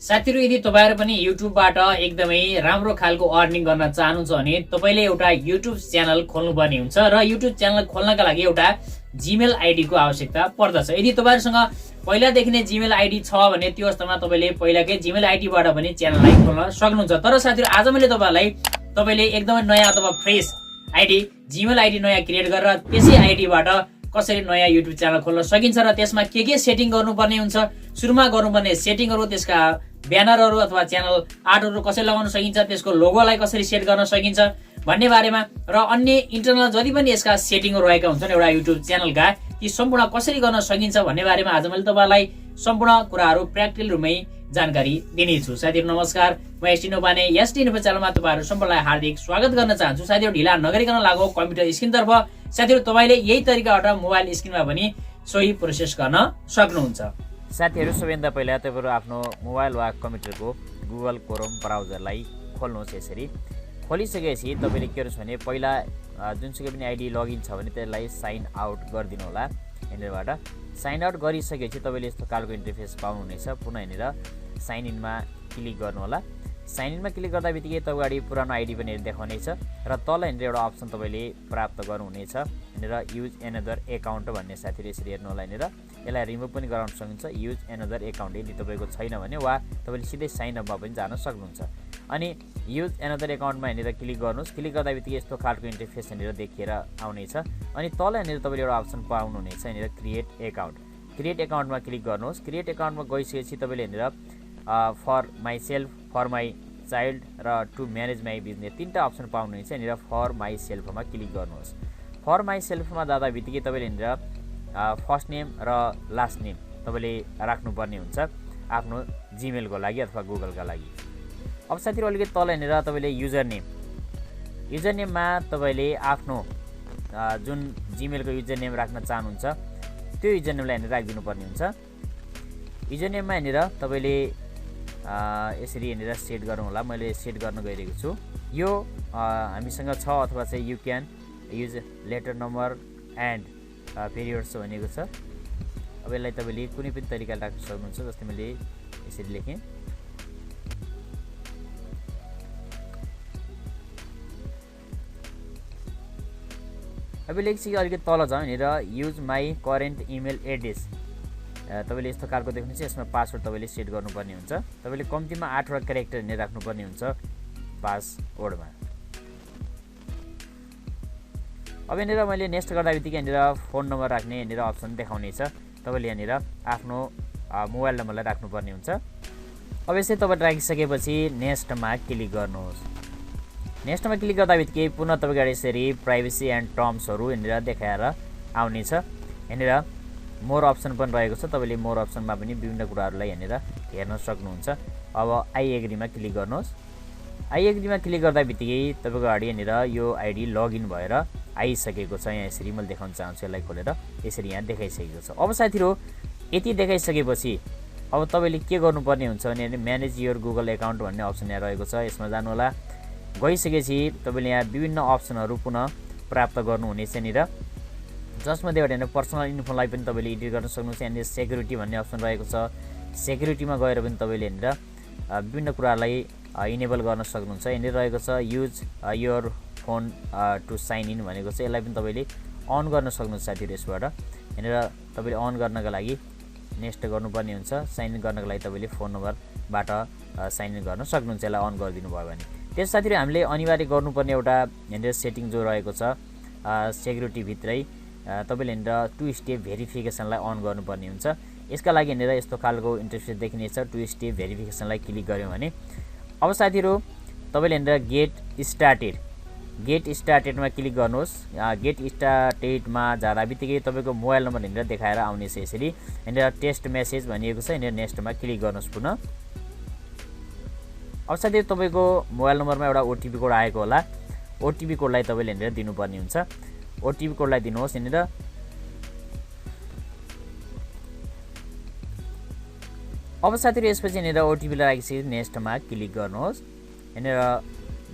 साथीहरु यदि तपाईहरु पनि युट्युबबाट एकदमै राम्रो खालको अर्निङ गर्न चाहनुहुन्छ भने तपाईले एउटा युट्युब च्यानल खोल्नुपर्ने हुन्छ र युट्युब च्यानल खोल्नका लागि एउटा जीमेल आईडी को आवश्यकता पर्दछ। यदि तपाईहरुसँग पहिलादेखि नै जीमेल आईडी छ भने त्यो अवस्थामा तपाईले पहिलाकै जीमेल आईडी बाट पनि च्यानललाई खोल्न सक्नुहुन्छ। तर साथीहरु आज मैले तपाईलाई तपाईले एकदमै नयाँ अथवा फ्रेश आईडी जीमेल आईडी नयाँ क्रिएट गरेर त्यसै आईडी बाट कसरी नयाँ युट्युब च्यानल खोल्न सकिन्छ र त्यसमा के सेटिङ गर्नुपर्ने हुन्छ, सुरुमा गर्नुपर्ने सेटिङहरु, त्यसका ब्यानरहरु अथवा च्यानल आर्टहरु कसरी लगाउन सकिन्छ, त्यसको लोगोलाई कसरी सेट गर्न सकिन्छ भन्ने बारेमा र अन्य इन्टरनल जति पनि यसका सेटिङहरु रहेका हुन्छन् एउटा युट्युब च्यानलका ती सम्पूर्ण कसरी गर्न सकिन्छ भन्ने बारेमा आज मैले तपाईलाई सम्पूर्ण कुराहरु प्र्याक्टिकल रुपमै जानकारी दिनेछु। साथीहरु नमस्कार, म sdinfo च्यानलमा तपाईहरु सम्पूर्णलाई हार्दिक स्वागत गर्न चाहन्छु। साथीहरु ढिला नगरिकन लागौ कम्प्युटर स्क्रिनतर्फ। साथीहरु तपाईले यही तरिकाबाट मोबाइल स्क्रिनमा पनि सोही प्रोसेस गर्न सक्नुहुन्छ। साथीहरु सबैभन्दा पहिला तपाईहरु आफ्नो मोबाइल वा कम्प्युटरको गुगल क्रोम ब्राउजरलाई खोल्नुहोस्। यसरी खोलिसकेपछि तपाईले के गर्नुस् भने पहिला जुनसुकै पनि आईडी लगइन छ भने त्यसलाई साइन आउट गरिदिनु होला। यहाँबाट साइन आउट गरिसकेपछि तपाईले यस्तो खालको इन्टरफेस पाउनुहुनेछ। पुनः यहाँनिर साइन इनमा क्लिक गर्नु होला। साइन इनमा क्लिक गर्दा बित्तिकै तपाईको अगाडि पुरानो आईडी पनि देखाउनेछ र तल यहाँनिर एउटा अप्सन तपाईले प्राप्त गर्नुहुनेछ। यहाँनिर युज एनदर एकाउन्ट भन्ने साथीहरु यसरी हेर्नु होला। यहाँनिर यसलाई रिमुभ पनि गराउन सक्नुहुन्छ। युज एनदर एकाउन्ट यदि तपाईको छैन भने वा तपाईले सिधै साइन अपमा पनि जान सक्नुहुन्छ। अनि युज एनदर एकाउन्टमा यहाँनिर क्लिक गर्नुहोस्। क्लिक गर्दा बित्तिकै यस्तो खालको इन्टरफेस यहाँनिर देखिएर आउनेछ। अनि तल यहाँनिर तपाईले एउटा अप्सन पाउनुहुनेछ। यहाँनिर क्रिएट एकाउन्ट, क्रिएट एकाउन्टमा क्लिक गर्नुहोस्। क्रिएट एकाउन्टमा गइसकेपछि तपाईले यहाँनिर for myself, for my child र टु म्यानेज माई बिजनेस तीनटा अप्सन पाउनुहुनेछ। यहाँनिर फर माई सेल्फमा क्लिक गर्नुहोस्। फर माई सेल्फमा जाँदा बित्तिकै तपाईले यहाँनिर फर्स्ट नेम र लास्ट नेम तपाईले राख्नुपर्ने हुन्छ आफ्नो जीमेलको लागि अथवा गुगलका लागि। अब साथीहरु अलिकति तल यहाँनिर तपाईले युजर नेममा तपाईले आफ्नो जुन जीमेलको युजर नेम राख्न चाहनुहुन्छ त्यो युजर नेमलाई यहाँनिर राखिदिनु पर्ने हुन्छ। युजर नेममा यहाँनिर तपाईले यसरी यहाँनिर सेट गर्नु होला। मैले सेट गर्न गइरहेको छु। यो हामीसँग छ अथवा चाहिँ you can use letter number and periods भनेको छ। अब यसलाई तपाईले कुनै पनि तरिकाले राख्न सक्नुहुन्छ। जस्तै मैले यसरी लेखेँ। अब लेखिसके अलिकति तल जाउँ। यहाँनिर use my current email address तपाईले यस्तो खालको देख्नुहुन्छ। यसमा पासवर्ड तपाईले सेट गर्नुपर्ने हुन्छ। तपाईले कम्तीमा 8 वटा क्यारेक्टर नै राख्नुपर्ने हुन्छ पासवर्डमा। अब यहाँनिर मैले नेक्स्ट गर्दा बित्तिकै यहाँनिर फोन नम्बर राख्ने यहाँनिर अप्सन देखाउनेछ। तपाईले यहाँनिर आफ्नो मोबाइल नम्बरलाई राख्नुपर्ने हुन्छ। अब यसै तपाईले राखिसकेपछि नेक्स्टमा क्लिक गर्नुहोस्। नेक्स्टमा क्लिक गर्दा बित्तिकै पुनः तपाईको अगाडि यसरी प्राइभेसी एन्ड टर्म्सहरु यहाँनिर देखाएर आउनेछ। यहाँनिर मोर अप्सन पनि रहेको छ। तपाईले मोर अप्सनमा पनि विभिन्न कुराहरुलाई यहाँनिर हेर्न सक्नुहुन्छ। अब आई एग्रीमा क्लिक गर्नुहोस्। आई एग्रीमा क्लिक गर्दा बित्तिकै तपाईको अगाडि यहाँनिर यो आईडी लगइन भएर आइसकेको छ। यहाँ यसरी मैले देखाउन चाहन्छु। यसलाई खोलेर यसरी यहाँ देखाइसकेको छ। अब साथीहरु यति देखाइसकेपछि अब तपाईले के गर्नुपर्ने हुन्छ भने म्यानेज योर गुगल एकाउन्ट भन्ने अप्सन यहाँ रहेको छ। यसमा जानु होला। गइसकेपछि तपाईले यहाँ विभिन्न अप्सनहरु पुनः प्राप्त गर्नुहुनेछ। यहाँनिर जसमा एउटा यहाँ पर्सनल इन्फोलाई पनि तपाईले एडिट गर्न सक्नुहुन्छ। यहाँनिर सेक्युरिटी भन्ने अप्सन रहेको छ। सेक्युरिटीमा गएर पनि तपाईले यहाँनिर विभिन्न कुरालाई इनेबल गर्न सक्नुहुन्छ। यहाँनिर रहेको छ use your phone to sign in भनेको छ। यसलाई पनि तपाईले अन गर्न सक्नुहुन्छ साथीहरु। यसबाट यहाँनिर तपाईले अन गर्नका लागि नेक्स्ट गर्नुपर्ने हुन्छ। साइन इन गर्नका लागि तपाईले फोन नम्बरबाट साइन इन गर्न सक्नुहुन्छ। यसलाई अन गरिदिनु भयो भने त्यस साथीहरु हामीले अनिवार्य गर्नुपर्ने एउटा यहाँनिर सेटिङ जो रहेको छ सेक्युरिटी भित्रै तपाईले यहाँनिर 2 स्टेप भेरिफिकेसनलाई अन गर्नुपर्ने हुन्छ। यसका लागि यहाँनिर यस्तो खालको इन्टरफेस देखिनेछ। 2 स्टेप भेरिफिकेसनलाई क्लिक गर्यो भने अब साथीहरु तपाईले यहाँनिर गेट स्टार्टेडमा क्लिक गर्नुहोस्। गेट स्टार्टेडमा जाँदा बित्तिकै तपाईको मोबाइल नम्बर यहाँनिर देखाएर आउनेछ। यसरी यहाँनिर टेस्ट मेसेज भनिएको छ। यहाँनिर नेक्स्टमा क्लिक गर्नुहोस् पुनः। अब साथीहरु तपाईको मोबाइल नम्बरमा एउटा ओटीपी कोड आएको होला। ओटीपी कोडलाई तपाईले यहाँनिर दिनुपर्ने हुन्छ। ओटीपी कोडलाई दिनुहोस्। यहाँनिर अब साथीहरु यसपछि यहाँनिर ओटीपी लाई राखिसकेपछि नेक्स्टमा क्लिक गर्नुहोस्। यहाँनिर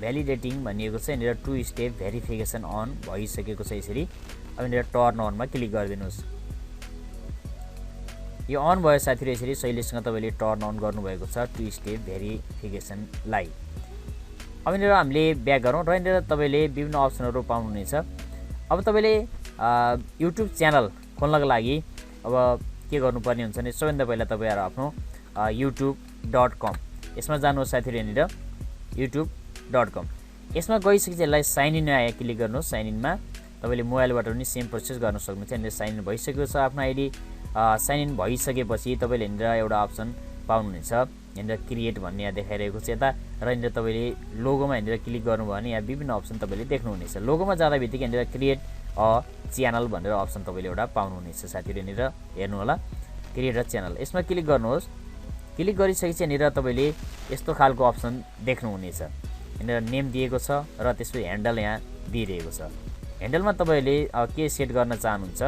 भ्यालिडेटिङ भनिएको छ। यहाँनिर 2 स्टेप भेरिफिकेसन अन भइसकेको छ। यसरी अब यहाँनिर टर्न अनमा क्लिक गरिदिनुहोस्। यो अन भयो साथीहरु। यसरी सहिलेसँग तपाईले टर्न अन गर्नुभएको छ टु स्टेप भेरिफिकेसनलाई। अब यहाँनिर हामीले ब्याक गरौँ र यहाँनिर तपाईले विभिन्न अप्सनहरु पाउनुहुनेछ। अब तपाईले युट्युब च्यानल खोल्नको लागि अब के गर्नुपर्ने हुन्छ भने सबैभन्दा पहिला तपाईहरु आफ्नो youtube.com यसमा जानुहोस् साथीहरु। यहाँनिर youtube.com यसमा गइसकेपछि यसलाई साइन इन मा क्लिक गर्नुहोस्। साइन इनमा तपाईले मोबाइलबाट पनि सेम प्रोसेस गर्न सक्नुहुन्छ। यहाँनिर साइन इन भइसकेको छ आफ्नो आइडी। साइन इन भइसकेपछि तपाईले यहाँनिर एउटा अप्सन पाउनुहुनेछ। यहाँनिर क्रिएट भन्ने यहाँ देखाइरहेको छ यता र यहाँनिर तपाईले लोगोमा यहाँनिर क्लिक गर्नुभयो भने यहाँ विभिन्न अप्सन तपाईले देख्नुहुनेछ। लोगोमा जाँदा बित्तिकै यहाँनिर क्रिएट अ च्यानल भनेर अप्सन तपाईले एउटा पाउनुहुनेछ साथीहरु। यहाँनिर हेर्नु होला क्रिएट अ च्यानल यसमा क्लिक गर्नुहोस्। क्लिक गरिसकेपछि यहाँनिर तपाईले यस्तो खालको अप्सन देख्नुहुनेछ। यहाँनिर नेम दिएको छ र त्यसपछि ह्यान्डल यहाँ दिइरहेको छ। ह्यान्डलमा तपाईले के सेट गर्न चाहनुहुन्छ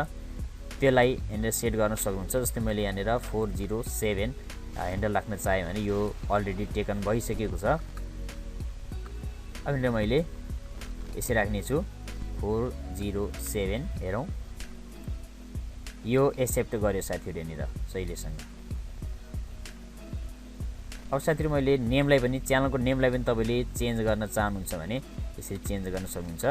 त्यसलाई यहाँनिर सेट गर्न सक्नुहुन्छ। जस्तै मैले यहाँनिर 407 ह्यान्डल राख्न चाहे भने यो अलरेडी टेकन भइसकेको छ। अब यहाँनिर मैले यसै राख्ने छु 407। हेरौँ यो एक्सेप्ट गर्यो साथीहरु यहाँनिर सहिलेसँग। अब साथीहरु मैले नेमलाई पनि च्यानलको नेमलाई पनि तपाईले चेन्ज गर्न चाहनुहुन्छ भने यसरी चेन्ज गर्न सक्नुहुन्छ।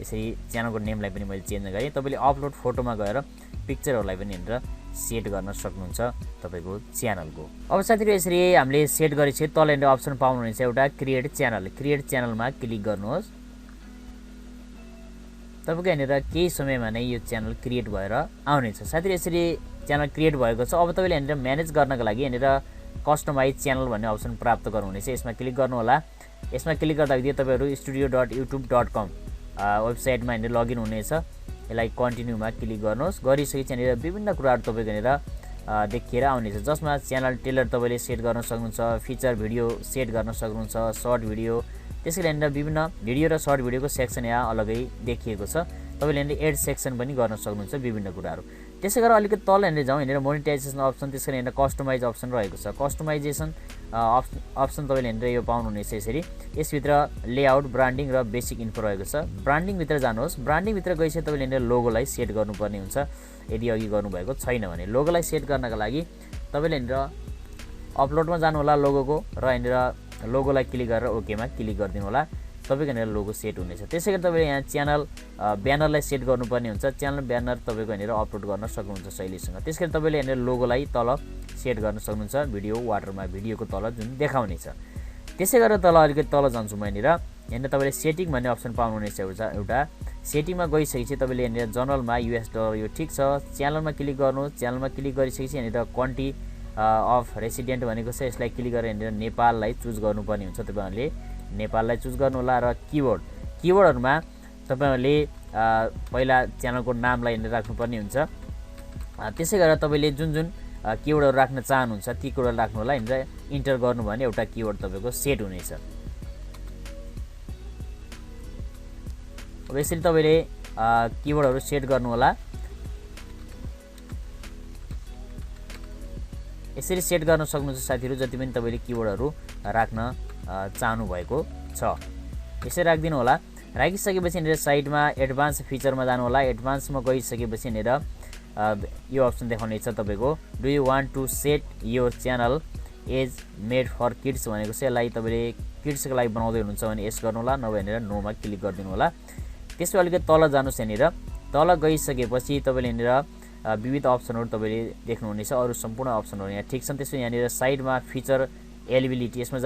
यसरी च्यानलको नेमलाई पनि मैले चेन्ज गरेँ। तपाईले अपलोड फोटोमा गएर पिक्चरहरुलाई पनि यहाँनिर सेट गर्न सक्नुहुन्छ तपाईको च्यानलको। अब साथीहरु यसरी हामीले सेट गरेपछि तल यहाँनिर अप्सन पाउनुहुनेछ एउटा क्रिएट च्यानल। क्रिएट च्यानलमा क्लिक गर्नुहोस्। तपाईको यहाँनिर केही समयमा नै यो च्यानल क्रिएट भएर आउनेछ साथीहरु। यसरी च्यानल क्रिएट भएको छ। अब तपाईले यहाँनिर म्यानेज गर्नको लागि यहाँनिर कस्टमाइज च्यानल भन्ने अप्सन प्राप्त गर्नुहुनेछ। यसमा क्लिक गर्नु होला। यसमा क्लिक गर्दाखेरि तपाईहरु studio.youtube.com वेबसाइटमा यहाँनिर लगइन हुनेछ। यसलाई कन्टिन्युमा क्लिक गर्नुहोस्। गरिसकेपछि यहाँनिर विभिन्न कुराहरु तपाईको यहाँनिर देखिएर आउनेछ जसमा च्यानल टेलर तपाईले सेट गर्न सक्नुहुन्छ, फिचर भिडियो सेट गर्न सक्नुहुन्छ, सर्ट भिडियो। त्यसैले यहाँनिर विभिन्न भिडियो र सर्ट भिडियोको सेक्सन यहाँ अलगै देखिएको छ। तपाईले यहाँनिर एड सेक्सन पनि गर्न सक्नुहुन्छ विभिन्न कुराहरु। त्यसै गरेर अलिकति तल यहाँनिर जाउँ। यहाँनिर मोनेटाइजेसन अप्सन त्यसैले यहाँनिर कस्टमाइज अप्सन रहेको छ। कस्टमाइजेसन अप्सन तपाईले यहाँनिर यो पाउनुहुनेछ। यसरी यसभित्र लेआउट, ब्रान्डिङ र बेसिक इन्फो रहेको छ। ब्रान्डिङ भित्र जानुहोस्। ब्रान्डिङ भित्र गइसके तपाईले यहाँनिर लोगोलाई सेट गर्नुपर्ने हुन्छ यदि अघि गर्नुभएको छैन भने। लोगोलाई सेट गर्नका लागि तपाईले यहाँनिर अपलोडमा जानु होला लोगोको र यहाँनिर लोगोलाई क्लिक गरेर ओकेमा क्लिक गरिदिनु होला। तपाईको यहाँनिर लोगो सेट हुनेछ। त्यसैगरी तपाईले यहाँ च्यानल ब्यानरलाई सेट गर्नुपर्ने हुन्छ। च्यानल ब्यानर तपाईको यहाँनिर अपलोड गर्न सक्नुहुन्छ शैलीसँग। त्यसैगरी तपाईले यहाँनिर लोगोलाई तल सेट गर्न सक्नुहुन्छ भिडियो वाटरमा भिडियोको तल जुन देखाउनेछ। त्यसै गरेर तल अलिकति तल जान्छु म। यहाँनिर तपाईले सेटिङ भन्ने अप्सन पाउनुहुनेछ एउटा। सेटिङमा गइसकेपछि तपाईले यहाँनिर जनरलमा $, यो ठिक छ। च्यानलमा क्लिक गर्नुहोस्। च्यानलमा क्लिक गरिसकेपछि यहाँनिर कन्ट्री अफ रेसिडेन्ट भनेको छ। यसलाई क्लिक गरेर यहाँनिर नेपाललाई चुज गर्नुपर्ने हुन्छ। तपाईहरुले नेपाललाई चुज गर्नु होला र किवर्डहरुमा तपाईहरुले पहिला च्यानलको नामलाई यहाँनिर राख्नुपर्ने हुन्छ। त्यसै गरेर तपाईले जुन किवर्डहरु राख्न चाहनुहुन्छ ती किवर्ड राख्नु होला। यहाँनिर इन्टर गर्नु भने एउटा किवर्ड तपाईको सेट हुनेछ। अब यसरी तपाईले किवर्डहरु सेट गर्नु होला। यसरी सेट गर्न सक्नुहुन्छ साथीहरु जति पनि तपाईले किवर्डहरु राख्न चाहनु भएको छ। यसरी राख्दिनु होला। राखिसकेपछि यहाँनिर साइडमा एडभान्स फिचरमा जानु होला। एडभान्समा गइसकेपछि यहाँनिर यो अप्सन देखाउनेछ तपाईको do you want to set your channel as made for kids भनेको छ। यसलाई तपाईले किड्सको लागि बनाउँदै हुनुहुन्छ भने यस गर्नु होला, नभए यहाँनिर नोमा क्लिक गरिदिनु होला। त्यसपछि अलिकति तल जानुस्। यहाँनिर तल गइसकेपछि तपाईले यहाँनिर विविध अप्सनहरु तपाईले देख्नुहुनेछ। अरु सम्पूर्ण अप्सनहरु यहाँ ठिक छन्। त्यसपछि यहाँनिर साइडमा फिचर एलिबिलिटी यसमा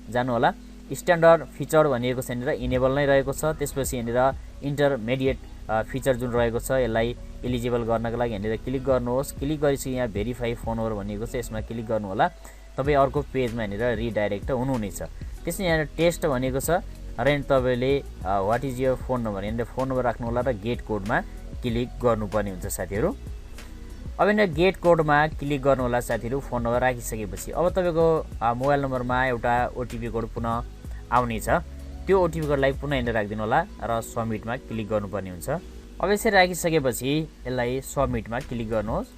जानु होला। स्ट्यान्डर्ड फिचर भनिएको छ यहाँनिर इनेबल नै रहेको छ। त्यसपछि यहाँनिर इन्टरमिडिएट फिचर जुन रहेको छ यसलाई एलिजिबल गर्नका लागि यहाँनिर क्लिक गर्नुहोस्। क्लिक गरेपछि यहाँ भेरिफाई फोन नम्बर भनिएको छ यसमा क्लिक गर्नु होला। तपाई अर्को पेजमा यहाँनिर रिडाइरेक्ट हुनुहुनेछ। त्यसपछि यहाँ टेस्ट भनेको छ र तपाईले what is your phone number यहाँनिर फोन नम्बर राख्नु होला र गेट कोडमा क्लिक गर्नुपर्ने हुन्छ साथीहरु। अब यहाँनिर गेट कोडमा क्लिक गर्नु होला साथीहरु। फोन नम्बर राखिसकेपछि अब तपाईको मोबाइल नम्बरमा एउटा ओटीपी कोड पुनः आउने छ। त्यो ओटीपी कोडलाई पुनः यहाँनिर राखिदिनु होला र सबमिटमा क्लिक गर्नुपर्ने हुन्छ। अब यसरी राखिसकेपछि यसलाई सबमिटमा क्लिक गर्नुहोस्।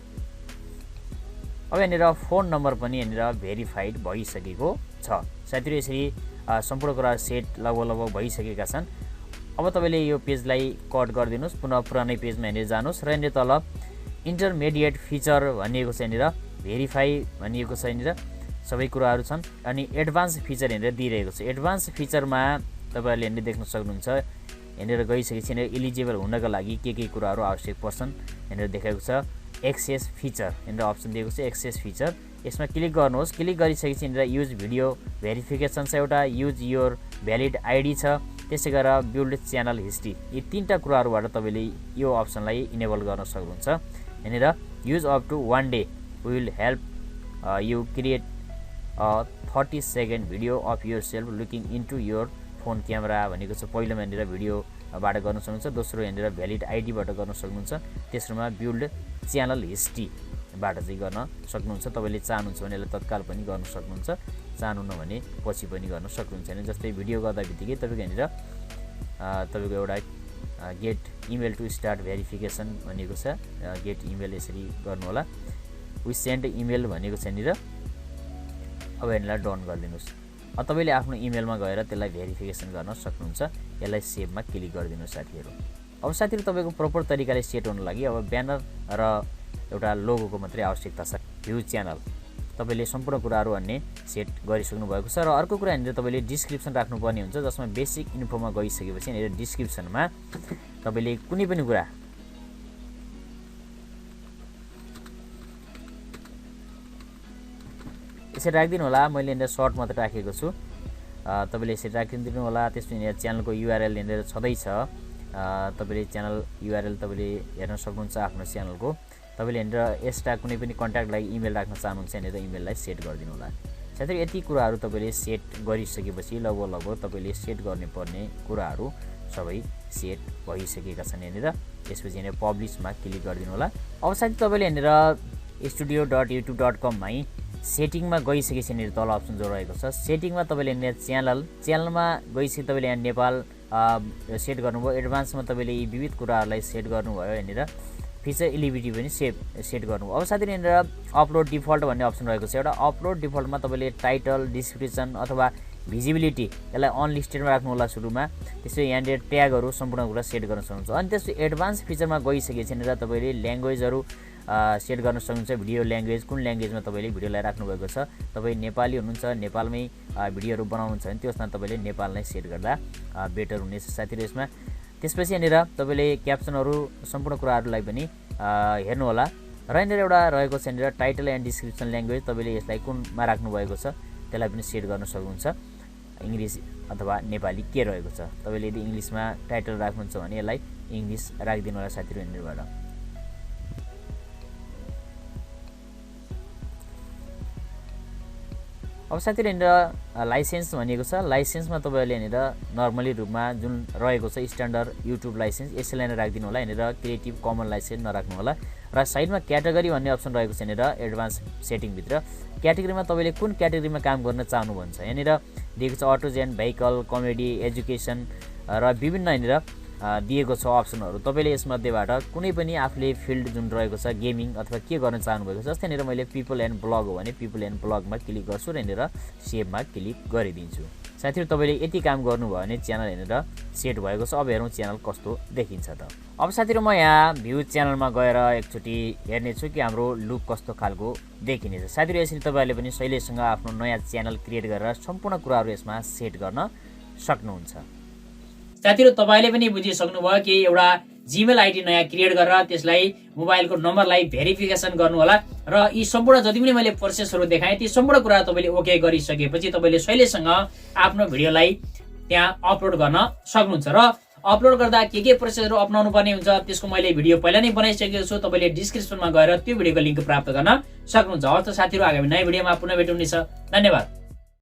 अब यहाँनिर फोन नम्बर पनि यहाँनिर भेरिफाइड भइसकेको छ साथीहरु। यसरी सम्पूर्ण कुरा सेट लगभग भइसकेका छन्। अब तपाईले यो पेजलाई कट गरिदिनुस्। पुनः पुरानै पेजमा यहाँनिर जानुस् र यहाँनिर तल इन्टरमिडिएट फिचर भनिएको छ यहाँनिर, भेरिफाई भनिएको छ यहाँनिर, सबै कुराहरू छन्। अनि एडभान्स फिचर यहाँनिर दिइरहेको छ। एडभान्स फिचरमा तपाईँहरूले यहाँनिर देख्न सक्नुहुन्छ, यहाँनिर गइसकेपछि यहाँनिर इलिजिबल हुनका लागि के कुराहरू आवश्यक पर्छन् यहाँनिर देखाएको छ। एक्सेस फिचर यहाँनिर अप्सन दिएको छ, एक्सेस फिचर, यसमा क्लिक गर्नुहोस्। क्लिक गरिसकेपछि यहाँनिर युज भिडियो भेरिफिकेसन छ एउटा, युज योर भ्यालिड आइडी छ, त्यसै गरेर बिल्ड च्यानल हिस्ट्री। यी 3टा कुराहरूबाट तपाईँले यो अप्सनलाई इनेबल गर्न सक्नुहुन्छ। यहाँनिर use up to 1 day will help you create 30 second video of yourself looking into your phone camera भनेको छ। पहिलोमा यहाँनिर भिडियोबाट गर्न सक्नुहुन्छ, दोस्रो यहाँनिर भ्यालिड आइडीबाट गर्न सक्नुहुन्छ, तेस्रोमा बिल्ड च्यानल हिस्ट्रीबाट चाहिँ गर्न सक्नुहुन्छ। तपाईँले चाहनुहुन्छ भने यसलाई तत्काल पनि गर्न सक्नुहुन्छ, चाहनुहुन्न भने पछि पनि गर्न सक्नुहुन्छ। होइन जस्तै भिडियो गर्दा बित्तिकै तपाईँको यहाँनिर तपाईँको एउटा get email to start verification भनेको छ, गेट इमेल यसरी गर्नु होला। वी सेन्ड इमेल भनेको छ यहाँनिर, अब यहाँनिर डन गरिदिनुहोस्। अब तपाईँले आफ्नो इमेलमा गएर त्यसलाई भेरिफिकेसन गर्न सक्नुहुन्छ। यसलाई सेभमा क्लिक गरिदिनुहोस् साथीहरू। अब साथीहरू तपाईँको प्रपर तरिकाले सेट हुनु लागि अब ब्यानर र एउटा लोगोको मात्रै आवश्यकता छ। भ्यू च्यानल तपाईँले सम्पूर्ण कुराहरू भन्ने सेट गरिसक्नु भएको छ। र अर्को कुरा यहाँनिर तपाईँले डिस्क्रिप्सन राख्नुपर्ने हुन्छ, जसमा बेसिक इन्फोमा गइसकेपछि यहाँनिर डिस्क्रिप्सनमा तपाईँले कुनै पनि कुरा यसरी राखिदिनु होला। मैले यहाँनिर सर्ट मात्र राखेको छु, तपाईँले यसरी राखिदिनु होला। त्यसपछि यहाँनिर च्यानलको युआरएल यहाँनिर छँदैछ, तपाईँले च्यानल युआरएल तपाईँले हेर्न सक्नुहुन्छ आफ्नो च्यानलको। तपाईँले यहाँनिर एक्स्ट्रा कुनै पनि कन्ट्याक्टलाई इमेल राख्न चाहनुहुन्छ, यहाँनिर इमेललाई सेट गरिदिनु होला। साथै यति कुराहरू तपाईँले सेट गरिसकेपछि लगभग तपाईँले सेट गर्नुपर्ने कुराहरू सबै सेट भइसकेका छन् यहाँनिर। त्यसपछि यहाँनिर पब्लिसमा क्लिक गरिदिनु होला। अब साथै तपाईँले यहाँनिर studio.youtube.com सेटिङमा गइसकेपछि यहाँनिर तल अप्सन जो रहेको छ सेटिङमा तपाईँले यहाँनिर च्यानलमा गइसकेपछि तपाईँले यहाँ नेपाल सेट गर्नुभयो। एडभान्समा तपाईँले यी विविध कुराहरूलाई सेट गर्नुभयो। यहाँनिर फिचर एलिजिबिलिटी पनि सेट गर्नुभयो। अब साथै यहाँनिर अपलोड डिफल्ट भन्ने अप्सन रहेको छ एउटा। अपलोड डिफल्टमा तपाईँले टाइटल, डिस्क्रिप्सन अथवा भिजिबिलिटी यसलाई अनलिस्टेडमा राख्नु होला सुरुमा। त्यसपछि यहाँनिर ट्यागहरू सम्पूर्ण कुरा सेट गर्न सक्नुहुन्छ। अनि त्यसपछि एडभान्स फिचरमा गइसकेपछि यहाँनिर तपाईँले ल्याङ्ग्वेजहरू सेट गर्न सक्नुहुन्छ। भिडियो ल्याङ्ग्वेज कुन ल्याङ्ग्वेजमा तपाईँले भिडियोलाई राख्नुभएको छ, तपाईँ नेपाली हुनुहुन्छ, नेपालमै भिडियोहरू बनाउनुहुन्छ भने त्यसमा तपाईँले नेपाललाई सेट गर्दा बेटर हुनेछ साथीहरू यसमा। त्यसपछि यहाँनिर तपाईँले क्याप्सनहरू सम्पूर्ण कुराहरूलाई पनि हेर्नु होला। र यहाँनिर एउटा रहेको छ यहाँनिर टाइटल एन्ड डिस्क्रिप्सन ल्याङ्ग्वेज, तपाईँले यसलाई कुनमा राख्नुभएको छ त्यसलाई पनि सेट गर्न सक्नुहुन्छ। इङ्ग्लिस अथवा नेपाली के रहेको छ, तपाईँले यदि इङ्ग्लिसमा टाइटल राख्नुहुन्छ भने यसलाई इङ्ग्लिस राखिदिनु होला साथीहरू यहाँनिरबाट। अब साथीहरू यहाँनिर लाइसेन्स भनेको छ। लाइसेन्समा तपाईँहरूले यहाँनिर नर्मली रूपमा जुन रहेको छ स्ट्यान्डर्ड युट्युब लाइसेन्स यसैलाई नै राखिदिनु होला। यहाँनिर क्रिएटिभ कमन लाइसेन्स नराख्नु होला। र साइडमा क्याटेगोरी भन्ने अप्सन रहेको छ यहाँनिर एडभान्स सेटिङभित्र। क्याटेगोरीमा तपाईँले कुन क्याटेगोरीमा काम गर्न चाहनुहुन्छ यहाँनिर दिएको छ। अटोजेन, भेहिकल, कमेडी, एजुकेसन र विभिन्न यहाँनिर दिएको छ अप्सनहरू। तपाईँले यसमध्येबाट कुनै पनि आफूले फिल्ड जुन रहेको छ गेमिङ अथवा के गर्न चाहनुभएको छ, जस्तै यहाँनिर मैले पिपल एन्ड ब्लग हो भने पिपल एन्ड ब्लगमा क्लिक गर्छु र यहाँनिर सेभमा क्लिक गरिदिन्छु। साथीहरू तपाईँले यति काम गर्नुभयो भने च्यानल यहाँनिर सेट भएको छ। अब हेरौँ च्यानल कस्तो देखिन्छ त। अब साथीहरू म यहाँ भ्यू च्यानलमा गएर एकचोटि हेर्नेछु कि हाम्रो लुक कस्तो खालको देखिनेछ। साथीहरू यसरी तपाईँहरूले पनि शैलीसँग आफ्नो नयाँ च्यानल क्रिएट गरेर सम्पूर्ण कुराहरू यसमा सेट गर्न सक्नुहुन्छ। साथीहरू तपाईँले पनि बुझिसक्नुभयो कि एउटा जिमेल आइडी नयाँ क्रिएट गरेर त्यसलाई मोबाइलको नम्बरलाई भेरिफिकेसन गर्नु होला। र यी सम्पूर्ण जति पनि मैले प्रोसेसहरू देखाएँ ती सम्पूर्ण कुरा तपाईँले ओके गरिसकेपछि तपाईँले शैलीसँग आफ्नो भिडियोलाई त्यहाँ अपलोड गर्न सक्नुहुन्छ। र अपलोड गर्दा के प्रोसेसहरू अपनाउनु पर्ने हुन्छ त्यसको मैले भिडियो पहिला नै बनाइसकेको छु। तपाईँले डिस्क्रिप्सनमा गएर त्यो भिडियोको लिङ्क प्राप्त गर्न सक्नुहुन्छ। हवस् त साथीहरू, आगामी नयाँ भिडियोमा पुनः भेट्नुहुनेछ। धन्यवाद।